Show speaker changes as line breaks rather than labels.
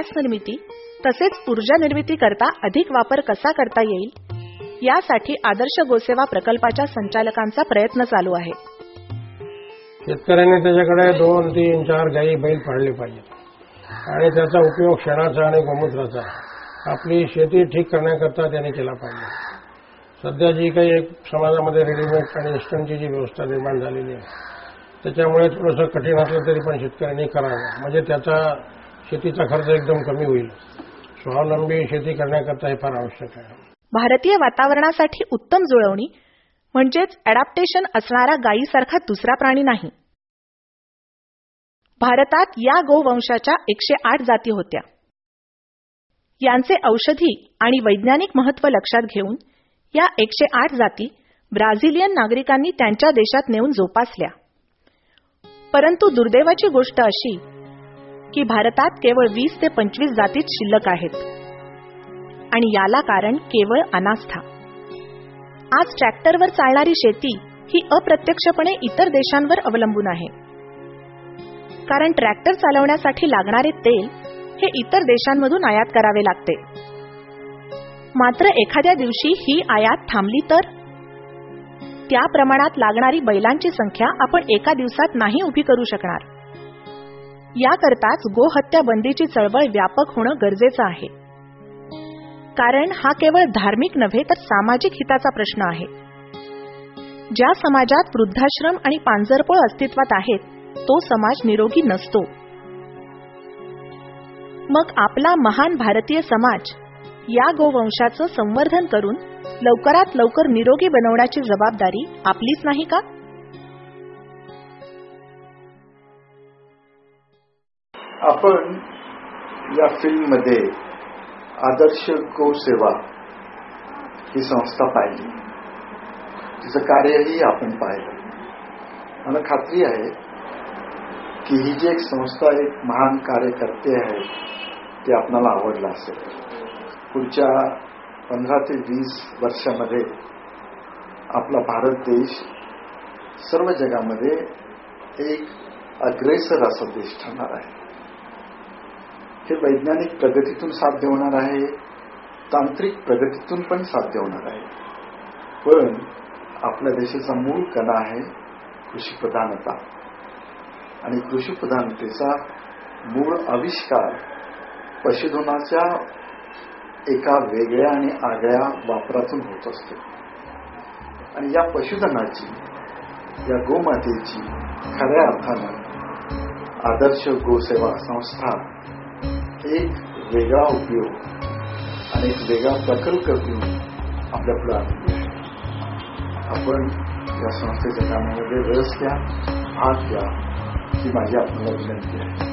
Gas निर्मिती तसेच ऊर्जा निर्मिती करता अधिक वापर कसा करता येईल यासाठी आदर्श गोसेवा प्रकल्पाच्या संचालकांचा प्रयत्न चालू आहे.
शेतकऱ्यांनी त्याच्याकडे 2, 3, 4 गायी बैल पाळले पाहिजेत आणि त्याचा उपयोग शेणाचा आणि गोमूत्राचा आपली शेती ठीक करण्याकरता त्यांनी केला पाहिजे. सध्या जी काही एक समाजामध्ये रेडीमेड आणि इन्स्टंटची जी व्यवस्था निर्माण झालेली आहे त्याच्यामुळे थोडंसं कठीण असलं तरी पण शेतकऱ्यांनी करावं, म्हणजे त्याचा शेतीचा खर्च एकदम कमी होईल. स्वावलंबी शेती करण्याकरता हे फार आवश्यक आहे.
भारतीय वातावरणासाठी उत्तम जुळवणी म्हणजेच अडॅप्टेशन असणारा गायीसारखा दुसरा प्राणी नाही. भारतात या गोवंशाच्या 108 जाती होत्या. यांचे औषधी आणि वैज्ञानिक महत्त्व लक्षात घेऊन या 108 जाती ब्राझिलियन नागरिकांनी त्यांच्या देशात नेऊन जोपासल्या. परंतु दुर्दैवाची गोष्ट अशी की भारतात केवळ 20 ते 25 जातीच शिल्लक आहेत आणि याला कारण केवळ अनास्था. आज ट्रॅक्टरवर चालणारी शेती ही अप्रत्यक्षपणे इतर देशांवर अवलंबून आहे, कारण ट्रॅक्टर चालवण्यासाठी लागणारे तेल हे इतर देशांमधून आयात करावे लागते. मात्र एखाद्या दिवशी ही आयात थांबली तर त्या प्रमाणात लागणारी बैलांची संख्या आपण एका दिवसात नाही उभी करू शकणार. याकरताच गोहत्या बंदीची चळवळ व्यापक होणं गरजेचं आहे, कारण हा केवळ धार्मिक नव्हे तर सामाजिक हिताचा प्रश्न आहे. ज्या समाजात वृद्धाश्रम आणि पांजरपोळ अस्तित्वात आहेत तो समाज निरोगी नसतो. मग आपला महान भारतीय समाज या गोवंशाचं संवर्धन करून लवकरात लवकर निरोगी बनवण्याची जबाबदारी आपलीच नाही का?
आपण या फिल्ममध्ये आदर्श गोसेवा ही संस्था पाहिली, तिचं कार्यही आपण पाहिलं. मला खात्री आहे की ही जी एक संस्था एक महान कार्य करते आहे ते आपल्याला आवडलं असेल. पुढच्या 15 ते 20 वर्षामध्ये आपला भारत देश सर्व जगामध्ये एक अग्रेसर असा देश ठरणार आहे. हे वैज्ञानिक प्रगतीतून साध्य होणार आहे, तांत्रिक प्रगतीतून पण साध्य होणार आहे. पण आपल्या देशाचा मूळ कणा आहे कृषीप्रधानता आणि कृषीप्रधानतेचा मूळ आविष्कार पशुधनाच्या एका वेगळ्या आणि आगळ्या वापरातून होत असतो. आणि या पशुधनाची, या गोमातेची खऱ्या अर्थानं आदर्श गोसेवा संस्था एक वेगळा उपयोग आणि एक वेगळा प्रकल्प करून आपल्या पुढे आणली आहे. आपण या संस्थेच्या कामामध्ये रस घ्या, भाग घ्या ही माझी आपल्याला विनंती आहे.